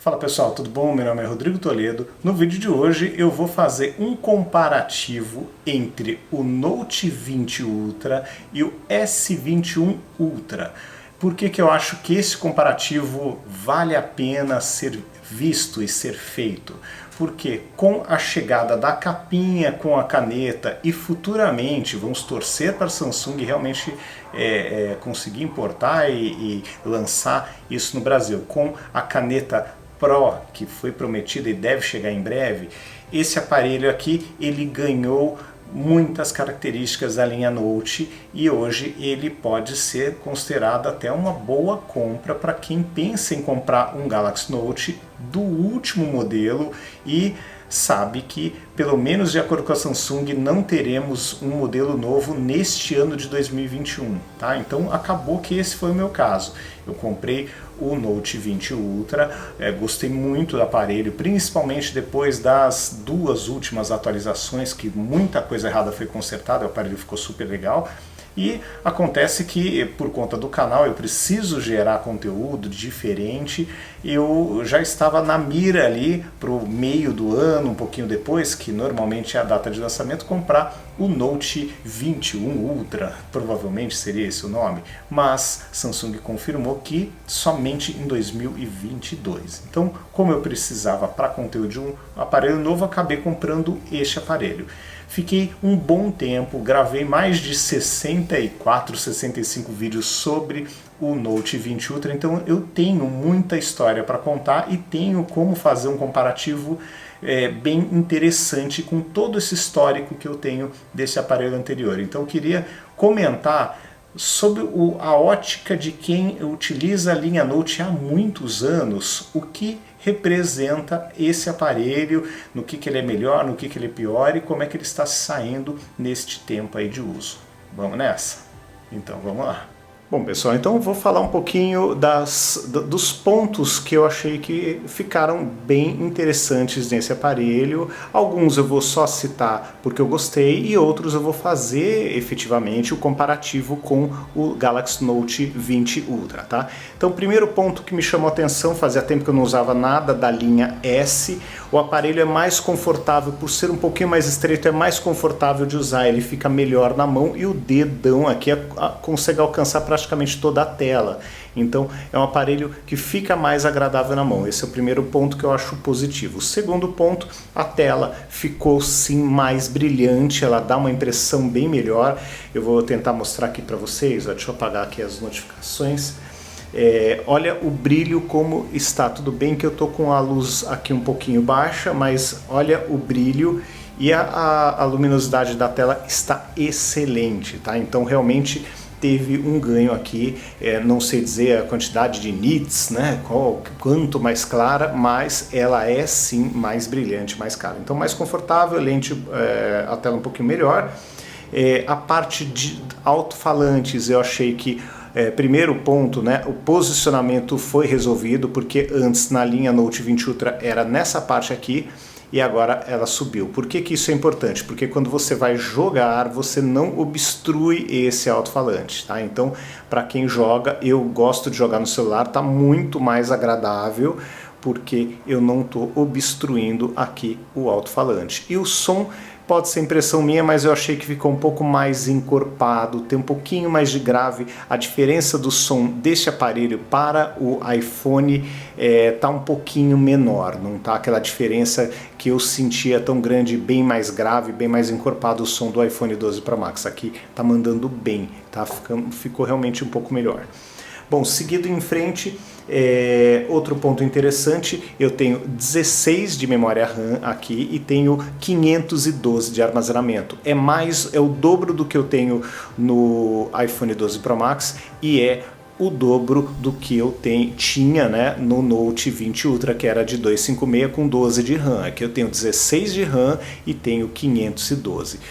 Fala pessoal, tudo bom? Meu nome é Rodrigo Toledo. No vídeo de hoje eu vou fazer um comparativo entre o Note 20 Ultra e o S21 Ultra. Por que eu acho que esse comparativo vale a pena ser visto e ser feito? Porque com a chegada da capinha com a caneta e futuramente vamos torcer para a Samsung realmente conseguir importar e lançar isso no Brasil, com a caneta Pro, que foi prometida e deve chegar em breve, esse aparelho aqui ele ganhou muitas características da linha Note e hoje ele pode ser considerado até uma boa compra para quem pensa em comprar um Galaxy Note do último modelo e sabe que, pelo menos de acordo com a Samsung, não teremos um modelo novo neste ano de 2021, tá? Então acabou que esse foi o meu caso. Eu comprei o Note 20 Ultra, gostei muito do aparelho, principalmente depois das duas últimas atualizações, que muita coisa errada foi consertada, o aparelho ficou super legal. E acontece que, por conta do canal, eu preciso gerar conteúdo diferente. Eu já estava na mira ali para o meio do ano, um pouquinho depois, que normalmente é a data de lançamento, comprar o Note 21 Ultra. Provavelmente seria esse o nome, mas Samsung confirmou que somente em 2022. Então, como eu precisava para conteúdo de um aparelho novo, acabei comprando este aparelho. Fiquei um bom tempo, gravei mais de 64, 65 vídeos sobre o Note 20 Ultra, então eu tenho muita história para contar e tenho como fazer um comparativo bem interessante com todo esse histórico que eu tenho desse aparelho anterior. Então eu queria comentar sobre a ótica de quem utiliza a linha Note há muitos anos, o que representa esse aparelho, no que ele é melhor, no que ele é pior e como é que ele está saindo neste tempo aí de uso. Vamos nessa? Então vamos lá. Bom pessoal, então eu vou falar um pouquinho dos pontos que eu achei que ficaram bem interessantes nesse aparelho. Alguns eu vou só citar porque eu gostei e outros eu vou fazer efetivamente o comparativo com o Galaxy Note 20 Ultra, tá? Então o primeiro ponto que me chamou a atenção, fazia tempo que eu não usava nada da linha S, o aparelho é mais confortável, por ser um pouquinho mais estreito, é mais confortável de usar, ele fica melhor na mão e o dedão aqui consegue alcançar praticamente toda a tela. Então é um aparelho que fica mais agradável na mão. Esse é o primeiro ponto que eu acho positivo. O segundo ponto, a tela ficou sim mais brilhante, ela dá uma impressão bem melhor. Eu vou tentar mostrar aqui para vocês, deixa eu apagar aqui as notificações. Olha o brilho como está, tudo bem que eu tô com a luz aqui um pouquinho baixa, mas olha o brilho e a luminosidade da tela está excelente, tá? Então realmente teve um ganho aqui, não sei dizer a quantidade de nits, né, quanto mais clara, mas ela é sim mais brilhante, mais clara. Então mais confortável, lente, a tela um pouquinho melhor. A parte de alto-falantes eu achei que primeiro ponto, né, o posicionamento foi resolvido, porque antes na linha Note 20 Ultra era nessa parte aqui e agora ela subiu. Por que isso é importante? Porque quando você vai jogar, você não obstrui esse alto-falante, tá? Então, para quem joga, eu gosto de jogar no celular, tá muito mais agradável, porque eu não estou obstruindo aqui o alto-falante. E o som pode ser impressão minha, mas eu achei que ficou um pouco mais encorpado, tem um pouquinho mais de grave. A diferença do som deste aparelho para o iPhone tá um pouquinho menor, não tá aquela diferença que eu sentia tão grande, bem mais grave, bem mais encorpado o som do iPhone 12 Pro Max. Aqui tá mandando bem, tá? Ficou realmente um pouco melhor. Bom, seguido em frente, outro ponto interessante, eu tenho 16 de memória RAM aqui e tenho 512 de armazenamento. É o dobro do que eu tenho no iPhone 12 Pro Max e é o dobro do que eu tinha, né, no Note 20 Ultra, que era de 256 com 12 de RAM. Aqui eu tenho 16 de RAM e tenho 512.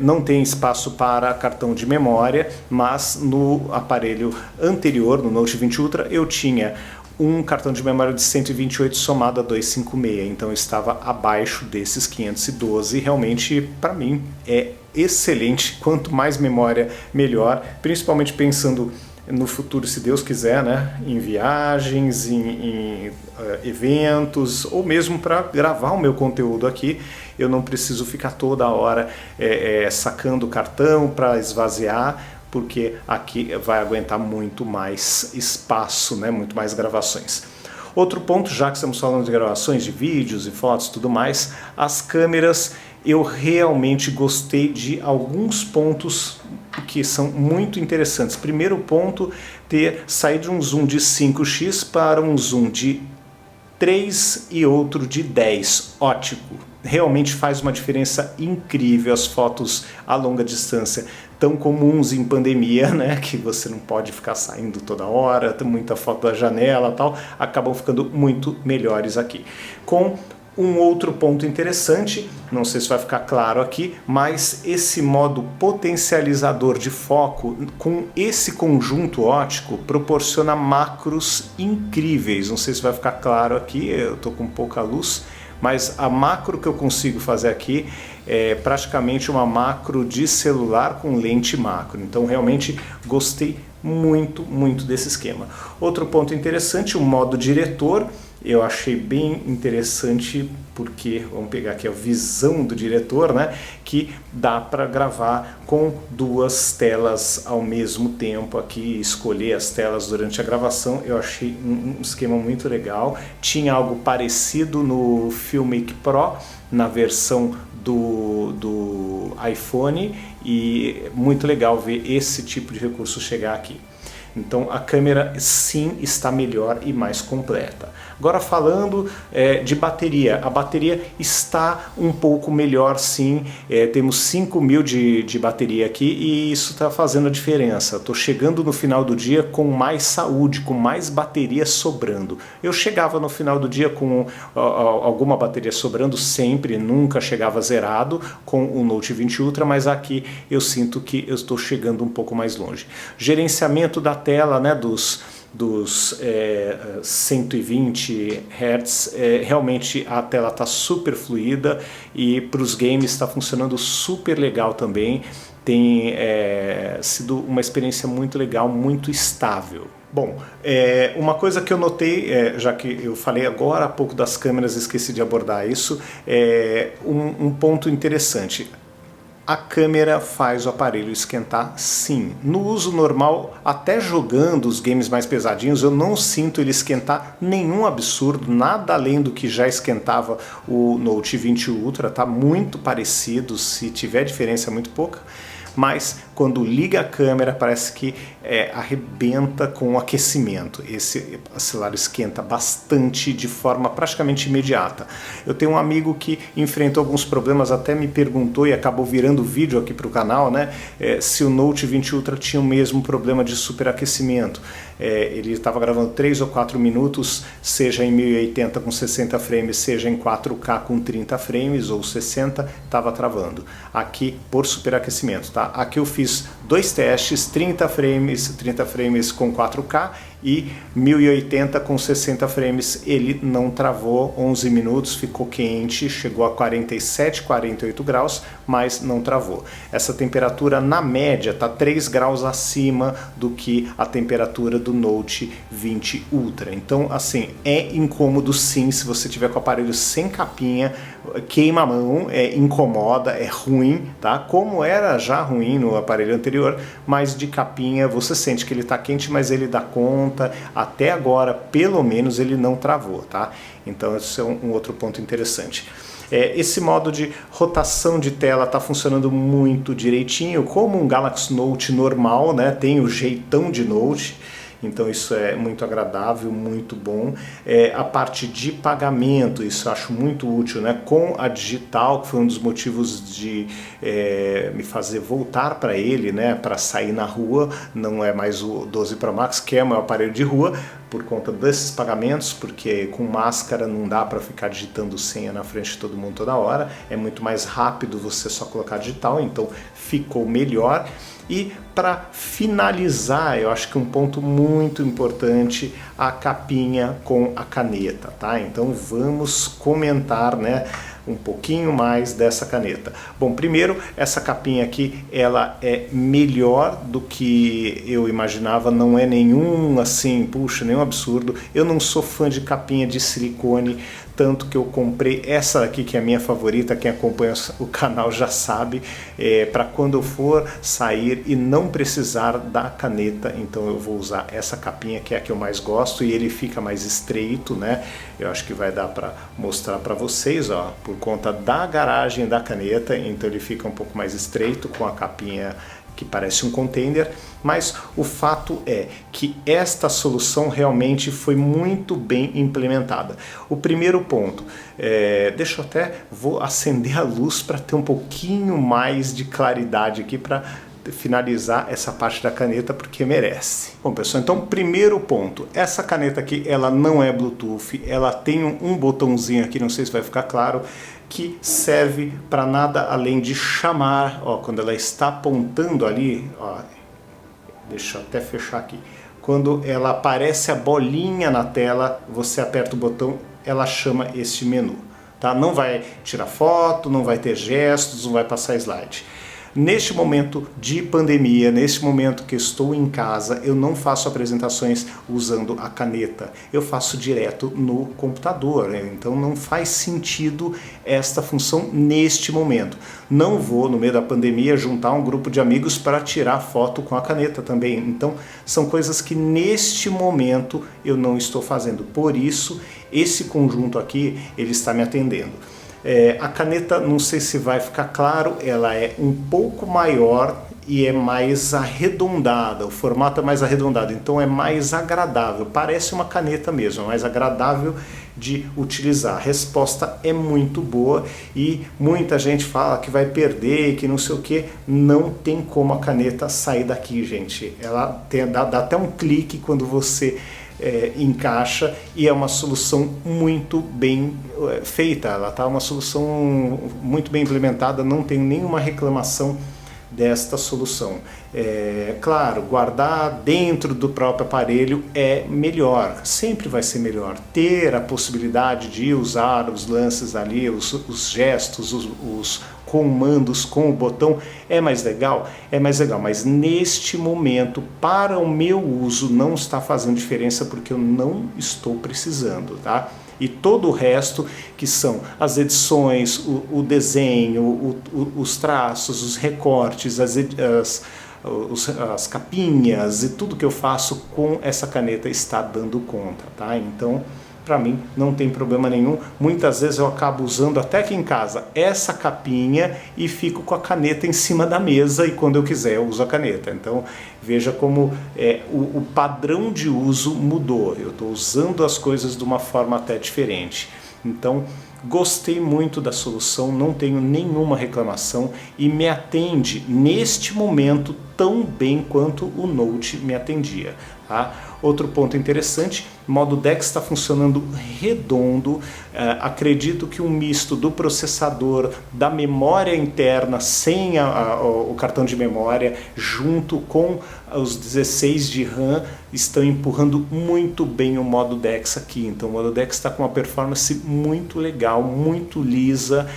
Não tem espaço para cartão de memória, mas no aparelho anterior, no Note 20 Ultra, eu tinha um cartão de memória de 128 somado a 256, então estava abaixo desses 512, realmente para mim é excelente, quanto mais memória melhor, principalmente pensando no futuro, se Deus quiser, né, em viagens, em eventos, ou mesmo para gravar o meu conteúdo aqui, eu não preciso ficar toda hora sacando o cartão para esvaziar, porque aqui vai aguentar muito mais espaço, né, muito mais gravações. Outro ponto, já que estamos falando de gravações de vídeos e fotos e tudo mais, as câmeras, eu realmente gostei de alguns pontos que são muito interessantes. Primeiro ponto, sair de um zoom de 5x para um zoom de 3 e outro de 10 ótico. Realmente faz uma diferença incrível. As fotos a longa distância, tão comuns em pandemia, né, que você não pode ficar saindo toda hora, tem muita foto da janela e tal, acabam ficando muito melhores aqui. Com um outro ponto interessante, não sei se vai ficar claro aqui, mas esse modo potencializador de foco com esse conjunto óptico proporciona macros incríveis. Não sei se vai ficar claro aqui, eu estou com pouca luz, mas a macro que eu consigo fazer aqui é praticamente uma macro de celular com lente macro. Então realmente gostei muito desse esquema. Outro ponto interessante, o modo diretor. Eu achei bem interessante porque, vamos pegar aqui a visão do diretor, né, que dá para gravar com duas telas ao mesmo tempo aqui, escolher as telas durante a gravação. Eu achei um esquema muito legal. Tinha algo parecido no Filmic Pro, na versão do iPhone, e muito legal ver esse tipo de recurso chegar aqui. Então a câmera sim está melhor e mais completa. Agora falando de bateria, a bateria está um pouco melhor sim, temos 5.000 de bateria aqui e isso está fazendo a diferença. Estou chegando no final do dia com mais saúde, com mais bateria sobrando. Eu chegava no final do dia com alguma bateria sobrando sempre, nunca chegava zerado com o Note 20 Ultra, mas aqui eu sinto que eu estou chegando um pouco mais longe. Gerenciamento da tela, né, dos 120 Hz, realmente a tela está super fluida e para os games está funcionando super legal também. Tem sido uma experiência muito legal, muito estável. Bom, uma coisa que eu notei, já que eu falei agora há pouco das câmeras, esqueci de abordar isso, um ponto interessante. A câmera faz o aparelho esquentar sim. No uso normal, até jogando os games mais pesadinhos, eu não sinto ele esquentar nenhum absurdo, nada além do que já esquentava o Note 20 Ultra, tá muito parecido, se tiver diferença é muito pouca. Mas quando liga a câmera parece que arrebenta com o aquecimento. Esse celular esquenta bastante de forma praticamente imediata. Eu tenho um amigo que enfrentou alguns problemas, até me perguntou e acabou virando vídeo aqui para o canal, né, se o Note 20 Ultra tinha o mesmo problema de superaquecimento. Ele estava gravando 3 ou 4 minutos, seja em 1080 com 60 frames, seja em 4K com 30 frames ou 60, estava travando. Aqui por superaquecimento, tá? Aqui eu fiz 2 testes, 30 frames com 4K e 1080 com 60 frames, ele não travou, 11 minutos, ficou quente, chegou a 47, 48 graus, mas não travou. Essa temperatura na média está 3 graus acima do que a temperatura do Note 20 Ultra. Então, assim, é incômodo sim, se você tiver com o aparelho sem capinha, queima a mão, incomoda, é ruim, tá? Como era já ruim no aparelho anterior, mas de capinha você sente que ele está quente, mas ele dá conta. Até agora, pelo menos, ele não travou, tá? Então, esse é um outro ponto interessante. Esse modo de rotação de tela está funcionando muito direitinho, como um Galaxy Note normal, né? Tem o jeitão de Note. Então isso é muito agradável, muito bom. A parte de pagamento, isso eu acho muito útil, né? Com a digital, que foi um dos motivos de me fazer voltar para ele, né? Para sair na rua, não é mais o 12 Pro Max, que é o meu aparelho de rua, por conta desses pagamentos, porque com máscara não dá para ficar digitando senha na frente de todo mundo toda hora, é muito mais rápido você só colocar digital, então ficou melhor. E para finalizar, eu acho que um ponto muito importante, a capinha com a caneta, tá? Então vamos comentar, né, um pouquinho mais dessa caneta. Bom, primeiro, essa capinha aqui, ela é melhor do que eu imaginava, não é nenhum assim, puxa, nenhum absurdo. Eu não sou fã de capinha de silicone, tanto que eu comprei essa aqui, que é a minha favorita, quem acompanha o canal já sabe, para quando eu for sair e não precisar da caneta, então eu vou usar essa capinha, que é a que eu mais gosto, e ele fica mais estreito, né? Eu acho que vai dar para mostrar para vocês, ó, por conta da garagem da caneta, então ele fica um pouco mais estreito com a capinha que parece um container, mas o fato é que esta solução realmente foi muito bem implementada. O primeiro ponto, deixa eu vou acender a luz para ter um pouquinho mais de claridade aqui para finalizar essa parte da caneta, porque merece. Bom, pessoal, então primeiro ponto, essa caneta aqui, ela não é Bluetooth, ela tem um botãozinho aqui, não sei se vai ficar claro, que serve para nada além de chamar, ó, quando ela está apontando ali, ó, deixa eu até fechar aqui, quando ela aparece a bolinha na tela, você aperta o botão, ela chama este menu, tá? Não vai tirar foto, não vai ter gestos, não vai passar slide. Neste momento de pandemia, neste momento que estou em casa, eu não faço apresentações usando a caneta, eu faço direto no computador, né? Então não faz sentido esta função neste momento. Não vou, no meio da pandemia, juntar um grupo de amigos para tirar foto com a caneta também. Então são coisas que neste momento eu não estou fazendo, por isso esse conjunto aqui, ele está me atendendo. A caneta, não sei se vai ficar claro, ela é um pouco maior e é mais arredondada, o formato é mais arredondado, então é mais agradável, parece uma caneta mesmo, é mais agradável de utilizar. A resposta é muito boa e muita gente fala que vai perder, que não sei o que, não tem como a caneta sair daqui, gente. Ela dá até um clique quando você encaixa e é uma solução muito bem feita, ela tá uma solução muito bem implementada, não tenho nenhuma reclamação desta solução. Claro, guardar dentro do próprio aparelho é melhor, sempre vai ser melhor. Ter a possibilidade de usar os lances ali, os gestos, os comandos com o botão é mais legal, mas neste momento, para o meu uso, não está fazendo diferença porque eu não estou precisando, tá? E todo o resto, que são as edições, o desenho, os traços, os recortes, as capinhas e tudo que eu faço com essa caneta está dando conta, tá? Então, para mim não tem problema nenhum. Muitas vezes eu acabo usando até aqui em casa essa capinha e fico com a caneta em cima da mesa e quando eu quiser eu uso a caneta. Então veja como o padrão de uso mudou. Eu estou usando as coisas de uma forma até diferente. Então gostei muito da solução, não tenho nenhuma reclamação e me atende neste momento tão bem quanto o Note me atendia. Tá? Outro ponto interessante, o modo DeX está funcionando redondo, acredito que um misto do processador, da memória interna sem o cartão de memória, junto com os 16 de RAM, estão empurrando muito bem o modo DeX aqui. Então o modo DeX está com uma performance muito legal, muito lisa,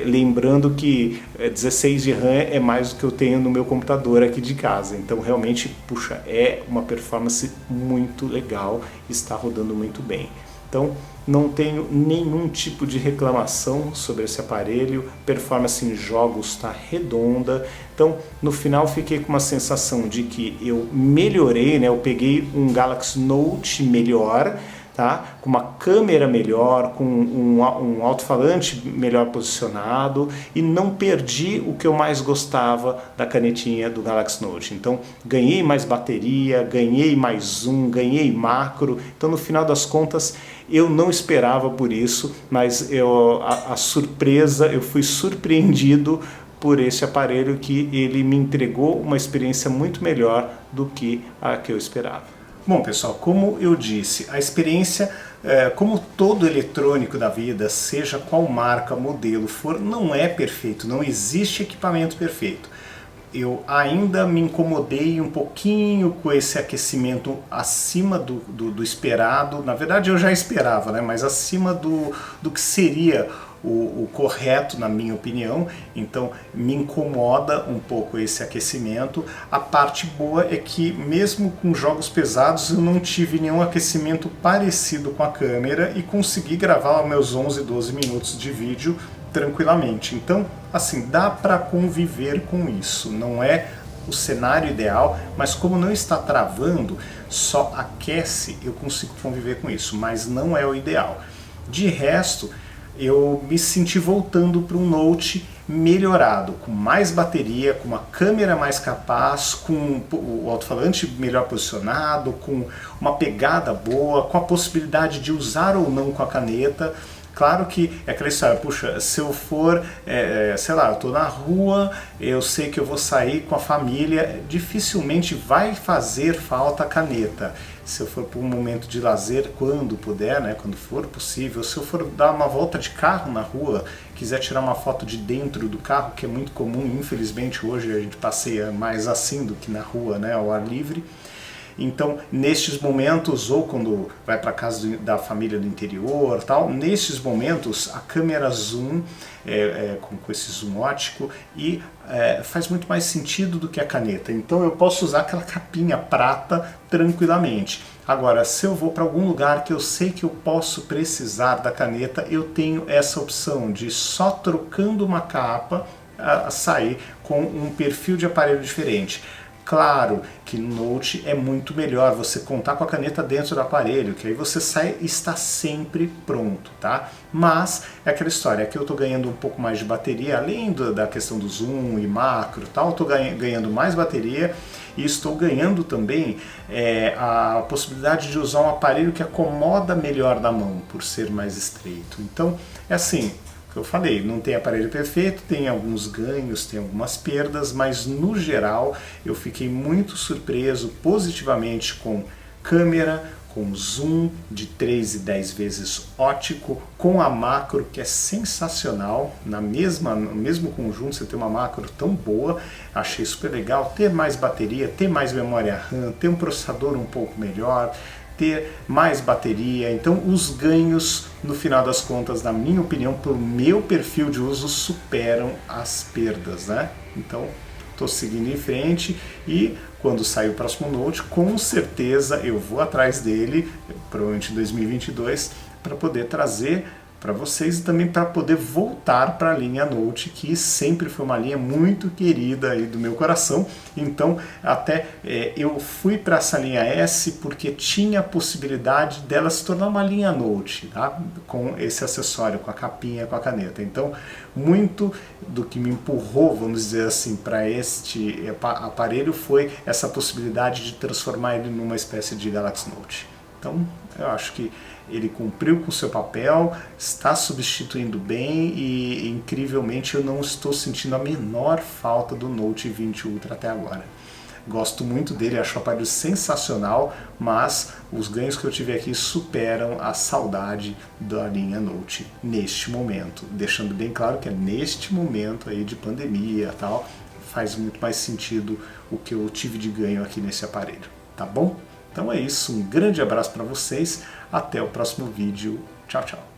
lembrando que 16 de RAM é mais do que eu tenho no meu computador aqui de casa, então realmente, puxa, é uma performance muito legal, está rodando muito bem. Então não tenho nenhum tipo de reclamação sobre esse aparelho, performance em jogos está redonda, então no final fiquei com uma sensação de que eu melhorei, né? Eu peguei um Galaxy Note melhor, tá? Com uma câmera melhor, com um alto-falante melhor posicionado e não perdi o que eu mais gostava da canetinha do Galaxy Note. Então ganhei mais bateria, ganhei mais zoom, ganhei macro, então no final das contas eu não esperava por isso, mas a surpresa, eu fui surpreendido por esse aparelho que ele me entregou uma experiência muito melhor do que a que eu esperava. Bom, pessoal, como eu disse, a experiência, como todo eletrônico da vida, seja qual marca, modelo for, não é perfeito, não existe equipamento perfeito. Eu ainda me incomodei um pouquinho com esse aquecimento acima do esperado. Na verdade eu já esperava, né? Mas acima do que seria o correto, na minha opinião, então me incomoda um pouco esse aquecimento. A parte boa é que mesmo com jogos pesados eu não tive nenhum aquecimento parecido com a câmera e consegui gravar meus 11, 12 minutos de vídeo tranquilamente. Então, assim, dá para conviver com isso. Não é o cenário ideal, mas como não está travando, só aquece, eu consigo conviver com isso, mas não é o ideal. De resto, eu me senti voltando para um Note melhorado, com mais bateria, com uma câmera mais capaz, com o alto-falante melhor posicionado, com uma pegada boa, com a possibilidade de usar ou não com a caneta. Claro que é aquela história, puxa, se eu for, sei lá, eu tô na rua, eu sei que eu vou sair com a família, dificilmente vai fazer falta a caneta. Se eu for para um momento de lazer, quando puder, né, quando for possível, se eu for dar uma volta de carro na rua, quiser tirar uma foto de dentro do carro, que é muito comum, infelizmente hoje a gente passeia mais assim do que na rua, né, ao ar livre. Então, nestes momentos, ou quando vai para casa da família do interior, tal, nestes momentos a câmera zoom, com esse zoom ótico, e faz muito mais sentido do que a caneta. Então eu posso usar aquela capinha prata tranquilamente. Agora, se eu vou para algum lugar que eu sei que eu posso precisar da caneta, eu tenho essa opção de só trocando uma capa sair com um perfil de aparelho diferente. Claro que no Note é muito melhor você contar com a caneta dentro do aparelho, que aí você sai e está sempre pronto, tá? Mas é aquela história, aqui eu estou ganhando um pouco mais de bateria, além da questão do zoom e macro e tal, eu estou ganhando mais bateria e estou ganhando também a possibilidade de usar um aparelho que acomoda melhor na mão, por ser mais estreito. Então, é assim, eu falei, não tem aparelho perfeito, tem alguns ganhos, tem algumas perdas, mas no geral eu fiquei muito surpreso positivamente com câmera, com zoom de 3 e 10 vezes ótico, com a macro que é sensacional, no mesmo conjunto você tem uma macro tão boa, achei super legal, ter mais bateria, ter mais memória RAM, ter um processador um pouco melhor, ter mais bateria. Então os ganhos, no final das contas, na minha opinião, para o meu perfil de uso, superam as perdas, né? Então estou seguindo em frente e quando sair o próximo Note, com certeza eu vou atrás dele, provavelmente em 2022, para poder trazer para vocês e também para poder voltar para a linha Note, que sempre foi uma linha muito querida aí do meu coração. Então até eu fui para essa linha S porque tinha a possibilidade dela se tornar uma linha Note, tá? Com esse acessório, com a capinha, com a caneta. Então muito do que me empurrou, vamos dizer assim, para este aparelho foi essa possibilidade de transformar ele numa espécie de Galaxy Note. Então eu acho que ele cumpriu com o seu papel, está substituindo bem e incrivelmente eu não estou sentindo a menor falta do Note 20 Ultra até agora. Gosto muito dele, acho o aparelho sensacional, mas os ganhos que eu tive aqui superam a saudade da linha Note neste momento. Deixando bem claro que é neste momento aí de pandemia e tal, faz muito mais sentido o que eu tive de ganho aqui nesse aparelho, tá bom? Então é isso, um grande abraço para vocês, até o próximo vídeo, tchau, tchau.